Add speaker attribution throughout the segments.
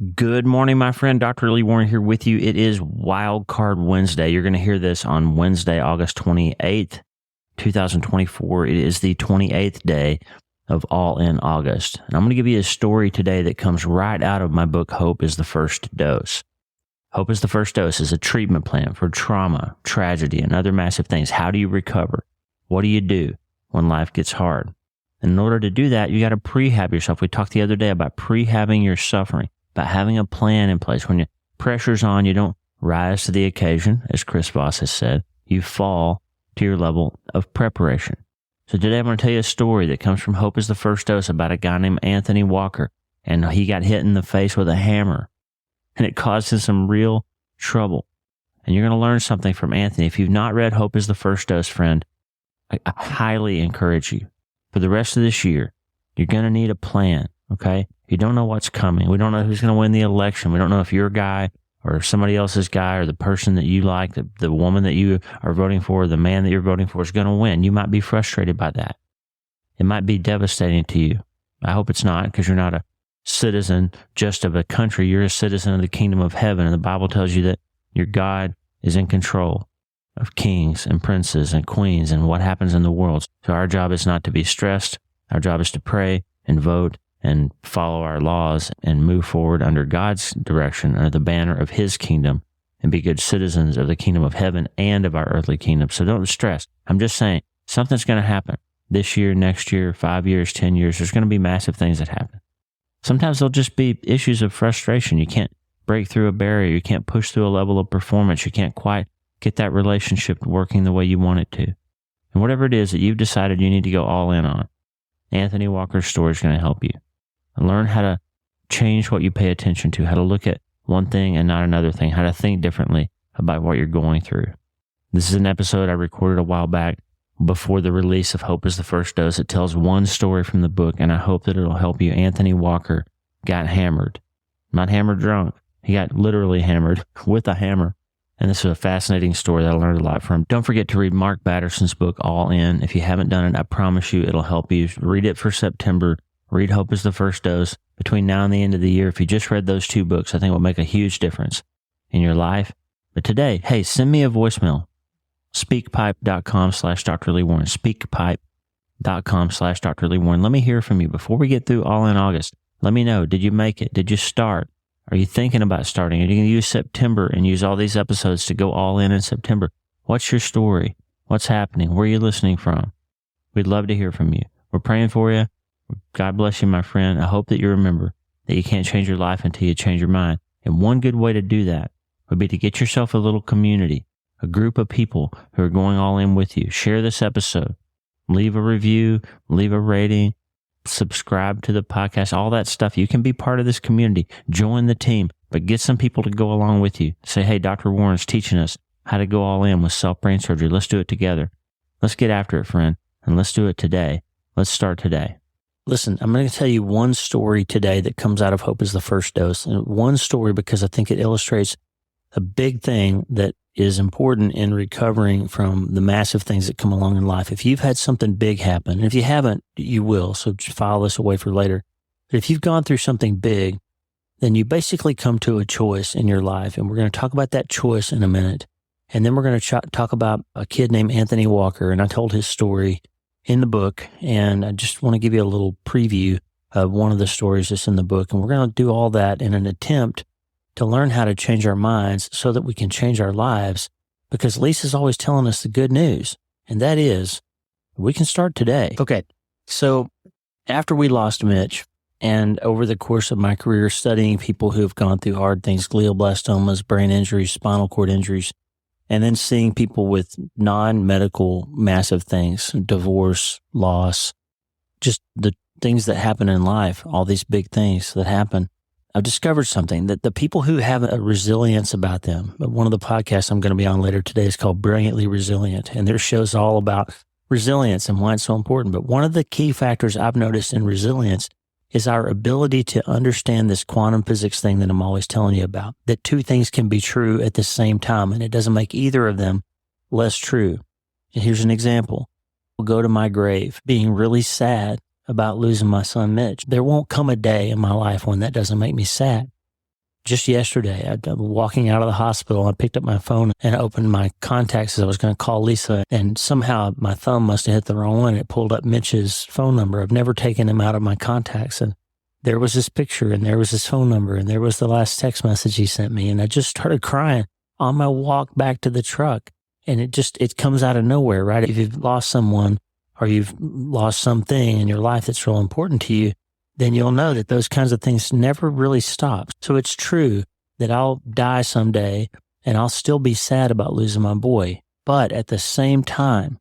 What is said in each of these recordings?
Speaker 1: Good morning, my friend. Dr. Lee Warren here with you. It is Wildcard Wednesday. You're going to hear this on Wednesday, August 28th, 2024. It is the 28th day of All in August. And I'm going to give you a story today that comes right out of my book, Hope is the First Dose. Hope is the First Dose is a treatment plan for trauma, tragedy, and other massive things. How do you recover? What do you do when life gets hard? And in order to do that, you got to prehab yourself. We talked the other day about prehabbing your suffering, about having a plan in place. When pressure's on, you don't rise to the occasion, as Chris Voss has said. You fall to your level of preparation. So today I'm going to tell you a story that comes from Hope is the First Dose about a guy named Anthony Walker. And he got hit in the face with a hammer, and it caused him some real trouble. And you're going to learn something from Anthony. If you've not read Hope is the First Dose, friend, I highly encourage you. For the rest of this year, you're going to need a plan, okay? You don't know what's coming. We don't know who's going to win the election. We don't know if your guy or somebody else's guy or the person that you like, the woman that you are voting for, the man that you're voting for is going to win. You might be frustrated by that. It might be devastating to you. I hope it's not, because you're not a citizen just of a country. You're a citizen of the kingdom of heaven. And the Bible tells you that your God is in control of kings and princes and queens and what happens in the world. So our job is not to be stressed. Our job is to pray and vote and follow our laws and move forward under God's direction, under the banner of his kingdom, and be good citizens of the kingdom of heaven and of our earthly kingdom. So don't stress. I'm just saying something's going to happen this year, next year, 5 years, 10 years. There's going to be massive things that happen. Sometimes there'll just be issues of frustration. You can't break through a barrier. You can't push through a level of performance. You can't quite get that relationship working the way you want it to. And whatever it is that you've decided you need to go all in on, Anthony Walker's story is going to help you. And learn how to change what you pay attention to, how to look at one thing and not another thing, how to think differently about what you're going through. This is an episode I recorded a while back before the release of Hope is the First Dose. It tells one story from the book, and I hope that it'll help you. Anthony Walker got hammered. Not hammered drunk. He got literally hammered with a hammer. And this is a fascinating story that I learned a lot from. Don't forget to read Mark Batterson's book, All In. If you haven't done it, I promise you it'll help you. Read it for September. Read Hope is the First Dose. Between now and the end of the year, if you just read those two books, I think it will make a huge difference in your life. But today, hey, send me a voicemail. Speakpipe.com/Dr. Lee Warren. Speakpipe.com/Dr. Lee Warren. Let me hear from you before we get through All in August. Let me know. Did you make it? Did you start? Are you thinking about starting? Are you going to use September and use all these episodes to go all in September? What's your story? What's happening? Where are you listening from? We'd love to hear from you. We're praying for you. God bless you, my friend. I hope that you remember that you can't change your life until you change your mind. And one good way to do that would be to get yourself a little community, a group of people who are going all in with you. Share this episode. Leave a review, leave a rating, subscribe to the podcast, all that stuff. You can be part of this community. Join the team, but get some people to go along with you. Say, hey, Dr. Warren's teaching us how to go all in with self-brain surgery. Let's do it together. Let's get after it, friend, and let's do it today. Let's start today. Listen, I'm going to tell you one story today that comes out of Hope is the First Dose. And one story because I think it illustrates a big thing that is important in recovering from the massive things that come along in life. If you've had something big happen, and if you haven't, you will, so just file this away for later. But if you've gone through something big, then you basically come to a choice in your life. And we're going to talk about that choice in a minute. And then we're going to talk about a kid named Anthony Walker. And I told his story in the book, and I just want to give you a little preview of one of the stories that's in the book. And we're going to do all that in an attempt to learn how to change our minds so that we can change our lives, because Lisa's always telling us the good news, and that is we can start today. Okay, so after we lost Mitch, and over the course of my career studying people who have gone through hard things, glioblastomas, brain injuries, spinal cord injuries, and then seeing people with non-medical massive things, divorce, loss, just the things that happen in life, all these big things that happen, I've discovered something, that the people who have a resilience about them, one of the podcasts I'm going to be on later today is called Brilliantly Resilient, and their show's all about resilience and why it's so important. But one of the key factors I've noticed in resilience is our ability to understand this quantum physics thing that I'm always telling you about, that two things can be true at the same time, and it doesn't make either of them less true. And here's an example. I'll go to my grave being really sad about losing my son, Mitch. There won't come a day in my life when that doesn't make me sad.
Speaker 2: just yesterday, I was walking out of the hospital. I picked up my phone and opened my contacts as I was going to call Lisa. And somehow my thumb must have hit the wrong one. It pulled up Mitch's phone number. I've never taken him out of my contacts. And there was his picture and there was his phone number and there was the last text message he sent me. And I just started crying on my walk back to the truck. And it comes out of nowhere, right? If you've lost someone or you've lost something in your life that's real important to you, then you'll know that those kinds of things never really stop. So it's true that I'll die someday and I'll still be sad about losing my boy. But at the same time,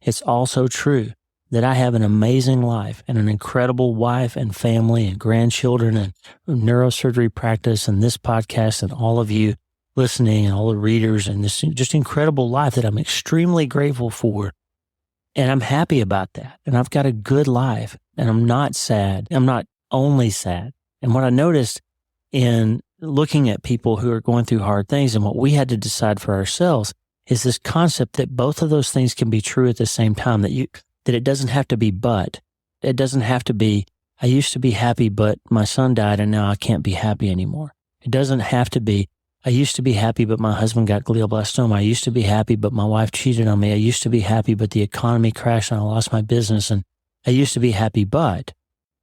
Speaker 2: it's also true that I have an amazing life and an incredible wife and family and grandchildren and neurosurgery practice and this podcast and all of you listening and all the readers and this just incredible life that I'm extremely grateful for. And I'm happy about that. And I've got a good life and I'm not sad. I'm not only sad. And what I noticed in looking at people who are going through hard things and what we had to decide for ourselves is this concept that both of those things can be true at the same time, that it doesn't have to be but. It doesn't have to be, I used to be happy, but my son died and now I can't be happy anymore. It doesn't have to be, I used to be happy, but my husband got glioblastoma. I used to be happy, but my wife cheated on me. I used to be happy, but the economy crashed and I lost my business. And I used to be happy, but,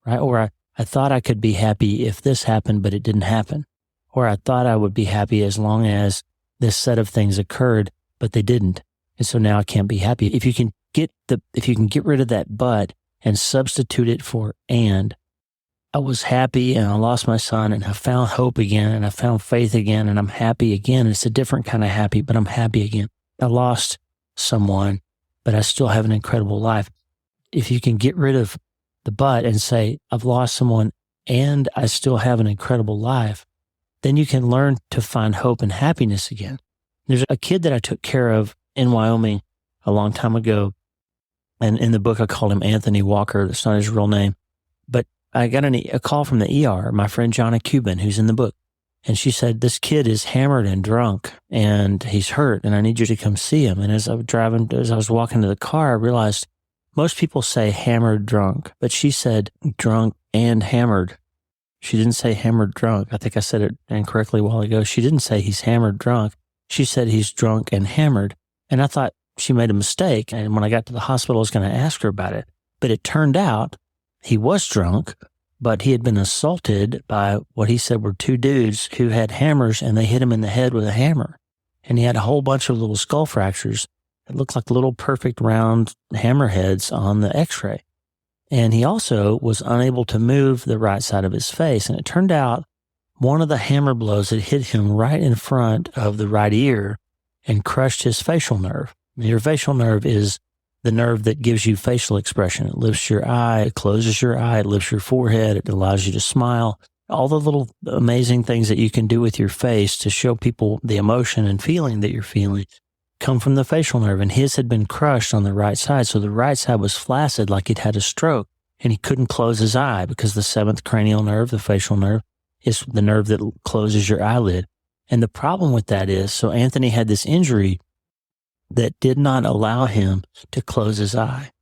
Speaker 2: right? Or I thought I could be happy if this happened, but it didn't happen. Or I thought I would be happy as long as this set of things occurred, but they didn't. And so now I can't be happy. If you can get rid of that but and substitute it for and, I was happy and I lost my son and I found hope again and I found faith again and I'm happy again. It's a different kind of happy, but I'm happy again. I lost someone, but I still have an incredible life. If you can get rid of the but and say, I've lost someone and I still have an incredible life, then you can learn to find hope and happiness again. There's a kid that I took care of in Wyoming a long time ago. And in the book, I called him Anthony Walker. That's not his real name, but I got a call from the ER, my friend Jonna Cuban, who's in the book. And she said, this kid is hammered and drunk and he's hurt and I need you to come see him. And as I was walking to the car, I realized most people say hammered drunk, but she said drunk and hammered. She didn't say hammered drunk. I think I said it incorrectly a while ago. She didn't say he's hammered drunk. She said he's drunk and hammered. And I thought she made a mistake. And when I got to the hospital, I was going to ask her about it. But it turned out he was drunk, but he had been assaulted by what he said were two dudes who had hammers and they hit him in the head with a hammer. And he had a whole bunch of little skull fractures. It looked like little perfect round hammerheads on the x-ray. And he also was unable to move the right side of his face. And it turned out one of the hammer blows had hit him right in front of the right ear and crushed his facial nerve. Your facial nerve is the nerve that gives you facial expression. It lifts your eye, it closes your eye, it lifts your forehead, it allows you to smile. All the little amazing things that you can do with your face to show people the emotion and feeling that you're feeling come from the facial nerve. And his had been crushed on the right side. So the right side was flaccid like he'd had a stroke and he couldn't close his eye because the seventh cranial nerve, the facial nerve, is the nerve that closes your eyelid. And the problem with that is, so Anthony had this injury that did not allow him to close his eye.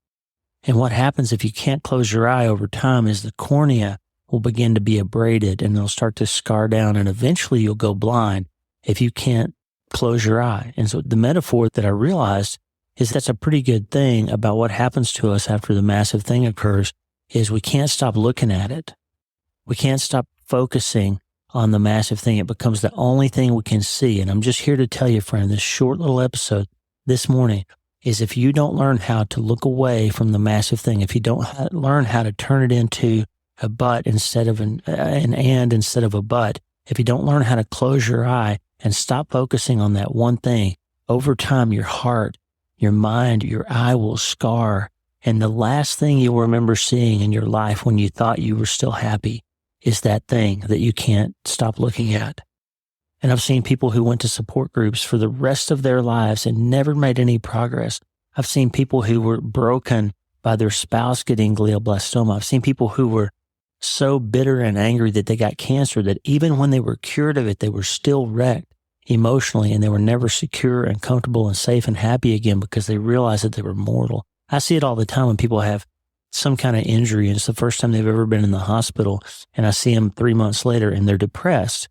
Speaker 2: And what happens if you can't close your eye over time is the cornea will begin to be abraded and it'll start to scar down and eventually you'll go blind if you can't close your eye. And so the metaphor that I realized is that's a pretty good thing about what happens to us after the massive thing occurs is we can't stop looking at it. We can't stop focusing on the massive thing. It becomes the only thing we can see. And I'm just here to tell you, friend, this short little episode this morning is if you don't learn how to look away from the massive thing, if you don't learn how to turn it into a but instead of an and instead of a but, if you don't learn how to close your eye and stop focusing on that one thing, over time, your heart, your mind, your eye will scar. And the last thing you'll remember seeing in your life when you thought you were still happy is that thing that you can't stop looking at. And I've seen people who went to support groups for the rest of their lives and never made any progress. I've seen people who were broken by their spouse getting glioblastoma. I've seen people who were so bitter and angry that they got cancer that even when they were cured of it, they were still wrecked emotionally and they were never secure and comfortable and safe and happy again because they realized that they were mortal. I see it all the time when people have some kind of injury and it's the first time they've ever been in the hospital and I see them 3 months later and they're depressed.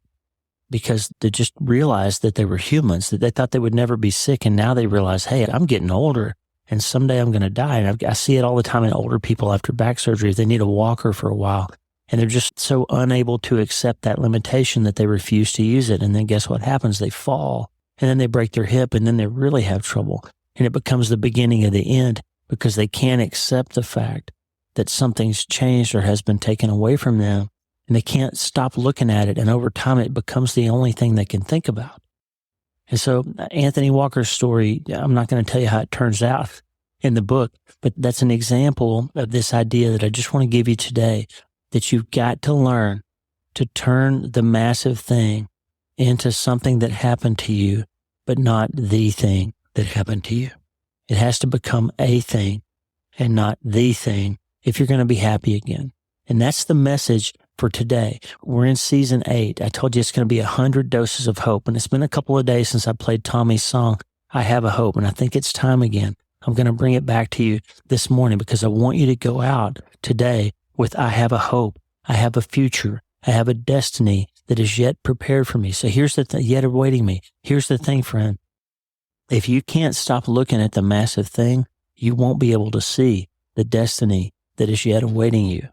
Speaker 2: because they just realized that they were humans, that they thought they would never be sick. And now they realize, hey, I'm getting older and someday I'm going to die. And I see it all the time in older people after back surgery. If they need a walker for a while and they're just so unable to accept that limitation that they refuse to use it. And then guess what happens? They fall and then they break their hip and then they really have trouble. And it becomes the beginning of the end because they can't accept the fact that something's changed or has been taken away from them. And they can't stop looking at it. And over time, it becomes the only thing they can think about. And so Anthony Walker's story, I'm not going to tell you how it turns out in the book, but that's an example of this idea that I just want to give you today, that you've got to learn to turn the massive thing into something that happened to you, but not the thing that happened to you. It has to become a thing and not the thing if you're going to be happy again. And that's the message for today. We're in season 8. I told you it's going to be 100 doses of hope. And it's been a couple of days since I played Tommy's song, I Have a Hope. And I think it's time again. I'm going to bring it back to you this morning because I want you to go out today with I have a hope. I have a future. I have a destiny that is yet prepared for me. So here's the thing, yet awaiting me. Here's the thing, friend. If you can't stop looking at the massive thing, you won't be able to see the destiny that is yet awaiting you.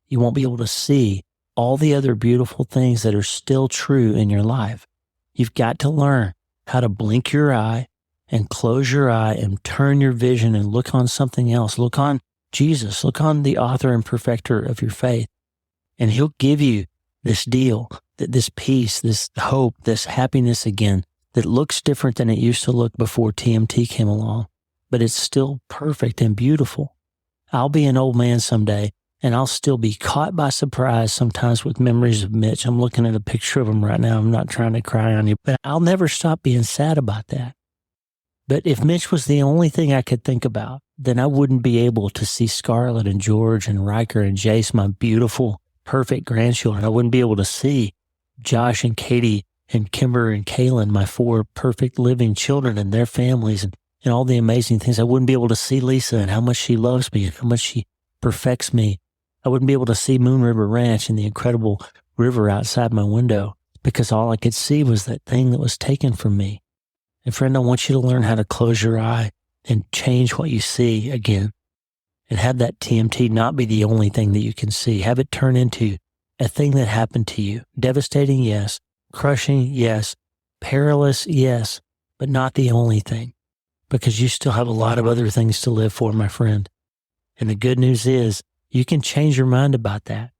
Speaker 2: You won't be able to see all the other beautiful things that are still true in your life. You've got to learn how to blink your eye and close your eye and turn your vision and look on something else. Look on Jesus. Look on the author and perfecter of your faith. And he'll give you this deal, this peace, this hope, this happiness again that looks different than it used to look before TMT came along. But it's still perfect and beautiful. I'll be an old man someday. And I'll still be caught by surprise sometimes with memories of Mitch. I'm looking at a picture of him right now. I'm not trying to cry on you, but I'll never stop being sad about that. But if Mitch was the only thing I could think about, then I wouldn't be able to see Scarlett and George and Riker and Jace, my beautiful, perfect grandchildren. I wouldn't be able to see Josh and Katie and Kimber and Kaylin, my 4 perfect living children and their families and all the amazing things. I wouldn't be able to see Lisa and how much she loves me and how much she perfects me. I wouldn't be able to see Moon River Ranch and the incredible river outside my window because all I could see was that thing that was taken from me. And friend, I want you to learn how to close your eye and change what you see again and have that TMT not be the only thing that you can see. Have it turn into a thing that happened to you. Devastating, yes. Crushing, yes. Perilous, yes. But not the only thing because you still have a lot of other things to live for, my friend. And the good news is, you can change your mind about that.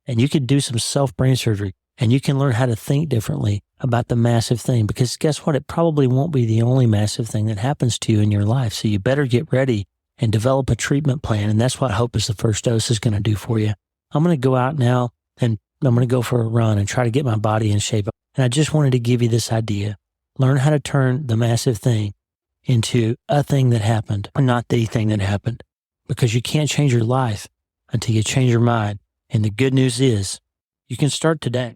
Speaker 2: And you can do some self-brain surgery. And you can learn how to think differently about the massive thing. Because guess what? It probably won't be the only massive thing that happens to you in your life. So you better get ready and develop a treatment plan. And that's what Hope is the First Dose is going to do for you. I'm going to go out now and I'm going to go for a run and try to get my body in shape. And I just wanted to give you this idea. Learn how to turn the massive thing into a thing that happened, not the thing that happened. Because you can't change your life until you change your mind. And the good news is you can start today.